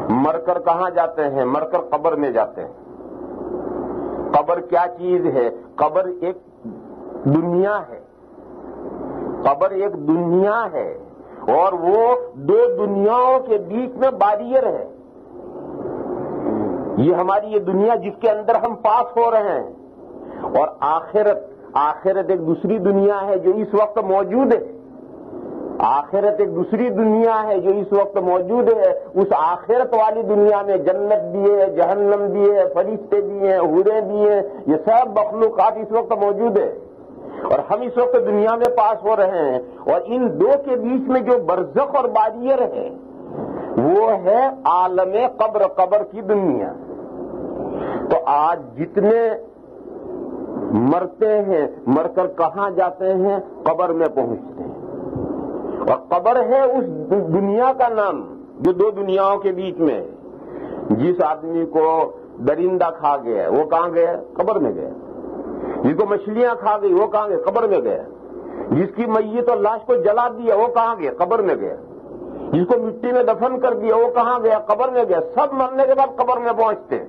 مر کر کہاں جاتے ہیں؟ مر کر قبر میں جاتے ہیں۔ قبر کیا چیز ہے؟ قبر ایک دنیا ہے، قبر ایک دنیا ہے، اور وہ دو دنیاؤں کے بیچ میں بیریئر ہے۔ یہ ہماری یہ دنیا جس کے اندر ہم پاس ہو رہے ہیں، اور آخرت ایک دوسری دنیا ہے جو اس وقت موجود ہے۔ آخرت ایک دوسری دنیا ہے جو اس وقت موجود ہے۔ اس آخرت والی دنیا میں جنت بھی ہے، جہنم بھی ہے، فرشتے بھی ہیں، حوریں بھی ہیں، یہ سب مخلوقات اس وقت موجود ہے، اور ہم اس وقت دنیا میں پاس ہو رہے ہیں۔ اور ان دو کے بیچ میں جو برزخ اور بیریئر ہے وہ ہے عالم قبر، قبر کی دنیا۔ تو آج جتنے مرتے ہیں، مر کر کہاں جاتے ہیں؟ قبر میں پہنچتے ہیں، اور قبر ہے اس دنیا کا نام جو دو دنیاؤں کے بیچ میں ہے۔ جس آدمی کو درندہ کھا گیا وہ کہاں گیا؟ قبر میں گیا۔ جس کو مچھلیاں کھا گئی وہ کہاں گیا؟ قبر میں گیا۔ جس کی میت اور لاش کو جلا دیا وہ کہاں گیا؟ قبر میں گیا۔ جس کو مٹی میں دفن کر دیا وہ کہاں گیا؟ قبر میں گیا۔ سب مرنے کے بعد قبر میں پہنچتے ہیں،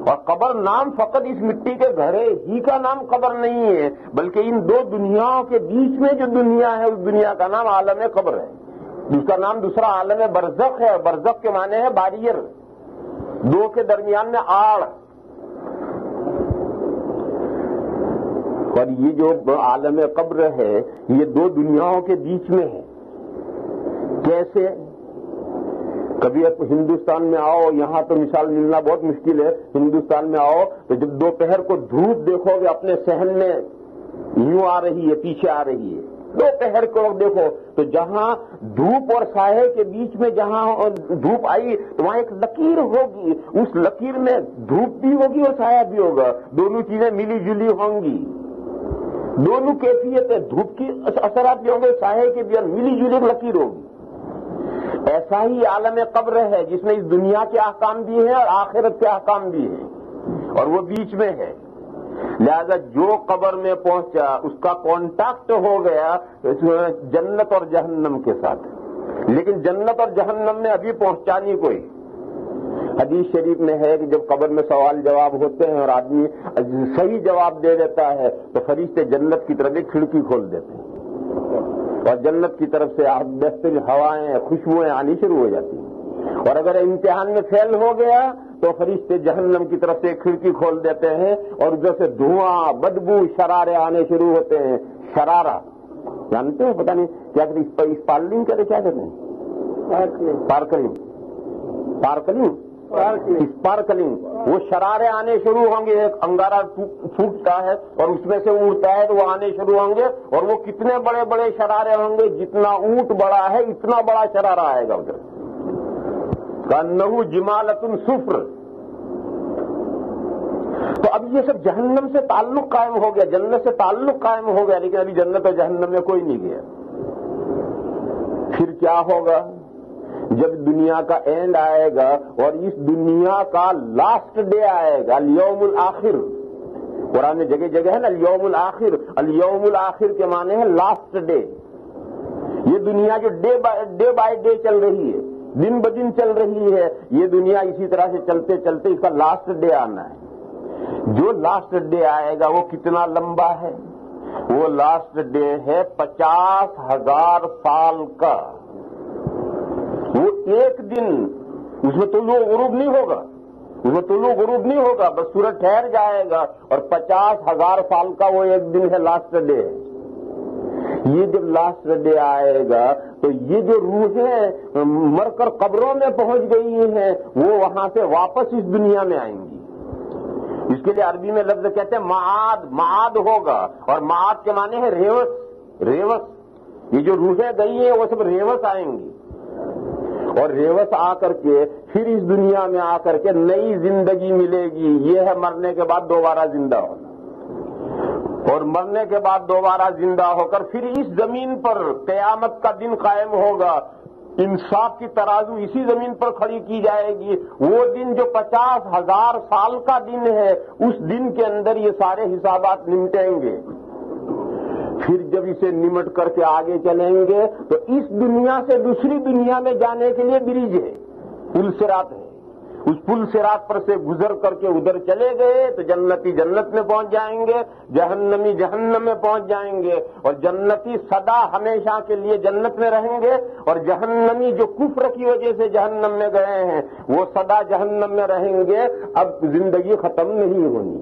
اور قبر نام فقط اس مٹی کے گھرے ہی کا نام قبر نہیں ہے، بلکہ ان دو دنیاؤں کے بیچ میں جو دنیا ہے اس دنیا کا نام عالم قبر ہے، جس کا نام دوسرا عالم برزخ ہے، اور برزخ کے معنی ہے بیریئر، دو کے درمیان میں آڑ۔ اور یہ جو عالم قبر ہے یہ دو دنیاؤں کے بیچ میں ہے۔ کیسے؟ کبھی آپ ہندوستان میں آؤ، یہاں تو مثال ملنا بہت مشکل ہے، ہندوستان میں آؤ تو جب دوپہر کو دھوپ دیکھو گے اپنے صحن میں یوں آ رہی ہے، پیچھے آ رہی ہے، دوپہر کو دیکھو تو جہاں دھوپ اور سائے کے بیچ میں جہاں دھوپ آئی تو وہاں ایک لکیر ہوگی، اس لکیر میں دھوپ بھی ہوگی اور سایہ بھی ہوگا، دونوں چیزیں ملی جلی ہوں گی، دونوں کیفیتیں، دھوپ کی اثرات بھی ہوں گے، سایہ کے بھی، اور ملی جلی ایک لکیر ہوگی۔ ایسا ہی عالم قبر ہے جس میں اس دنیا کے احکام بھی ہیں اور آخرت کے احکام بھی ہیں، اور وہ بیچ میں ہے۔ لہذا جو قبر میں پہنچا اس کا کانٹیکٹ ہو گیا جنت اور جہنم کے ساتھ، لیکن جنت اور جہنم میں ابھی پہنچا نہیں کوئی۔ حدیث شریف میں ہے کہ جب قبر میں سوال جواب ہوتے ہیں اور آدمی صحیح جواب دے دیتا ہے تو فرشتے جنت کی طرف ایک کھڑکی کھول دیتے ہیں، اور جنت کی طرف سے بہترین ہوائیں، خوشبوئیں آنی شروع ہو جاتی ہیں، اور اگر امتحان میں فیل ہو گیا تو فرشتے جہنم کی طرف سے ایک کھڑکی کھول دیتے ہیں، اور ادھر سے دھواں، بدبو، شرارے آنے شروع ہوتے ہیں۔ شرارہ جانتے ہو؟ پتہ نہیں کیا کہتے ہیں، اسپارلنگ کہتے کیا کہتے ہیں؟ اسپارکلنگ، وہ شرارے آنے شروع ہوں گے، ایک انگارہ پھوٹتا ہے اور اس میں سے اڑتا ہے تو وہ آنے شروع ہوں گے، اور وہ کتنے بڑے بڑے شرارے ہوں گے، جتنا اونٹ بڑا ہے اتنا بڑا شرارہ آئے گا ادھر، کأنہ جمالۃ صفر۔ تو اب یہ سب جہنم سے تعلق قائم ہو گیا، جنت سے تعلق قائم ہو گیا، لیکن ابھی جنت اور جہنم میں کوئی نہیں گیا۔ پھر کیا ہوگا؟ جب دنیا کا اینڈ آئے گا اور اس دنیا کا لاسٹ ڈے آئے گا، الیوم الآخر، قرآن میں جگہ جگہ ہے نا الیوم الآخر، الیوم الآخر کے معنی ہے لاسٹ ڈے۔ یہ دنیا جو ڈے بائی ڈے چل رہی ہے، دن بدن چل رہی ہے، یہ دنیا اسی طرح سے چلتے چلتے اس کا لاسٹ ڈے آنا ہے۔ جو لاسٹ ڈے آئے گا وہ کتنا لمبا ہے؟ وہ لاسٹ ڈے ہے 50,000 سال کا۔ وہ ایک دن، اس میں طلوع غروب نہیں ہوگا، اس میں طلوع غروب نہیں ہوگا، بس سورج ٹھہر جائے گا، اور 50,000 سال کا وہ ایک دن ہے، لاسٹ ڈے ہے۔ یہ جب لاسٹ ڈے آئے گا تو یہ جو روحیں مر کر قبروں میں پہنچ گئی ہیں وہ وہاں سے واپس اس دنیا میں آئیں گی۔ اس کے لیے عربی میں لفظ کہتے ہیں معاد، معاد ہوگا، اور معاد کے معنی ہے ریوس، ریوس۔ یہ جو روحیں گئی ہیں وہ سب ریوس آئیں گی، اور ریوس آ کر کے پھر اس دنیا میں آ کر کے نئی زندگی ملے گی۔ یہ ہے مرنے کے بعد دوبارہ زندہ ہونا، اور مرنے کے بعد دوبارہ زندہ ہو کر پھر اس زمین پر قیامت کا دن قائم ہوگا، انصاف کی ترازو اسی زمین پر کھڑی کی جائے گی۔ وہ دن جو 50,000 سال کا دن ہے، اس دن کے اندر یہ سارے حسابات نمٹیں گے۔ پھر جب اسے نمٹ کر کے آگے چلیں گے تو اس دنیا سے دوسری دنیا میں جانے کے لیے برج ہے، پل صراط ہے۔ اس پل صراط پر سے گزر کر کے ادھر چلے گئے تو جنتی جنت میں پہنچ جائیں گے، جہنمی جہنم میں پہنچ جائیں گے، اور جنتی سدا ہمیشہ کے لیے جنت میں رہیں گے، اور جہنمی جو کفر کی وجہ سے جہنم میں گئے ہیں وہ سدا جہنم میں رہیں گے، اب زندگی ختم نہیں ہونی۔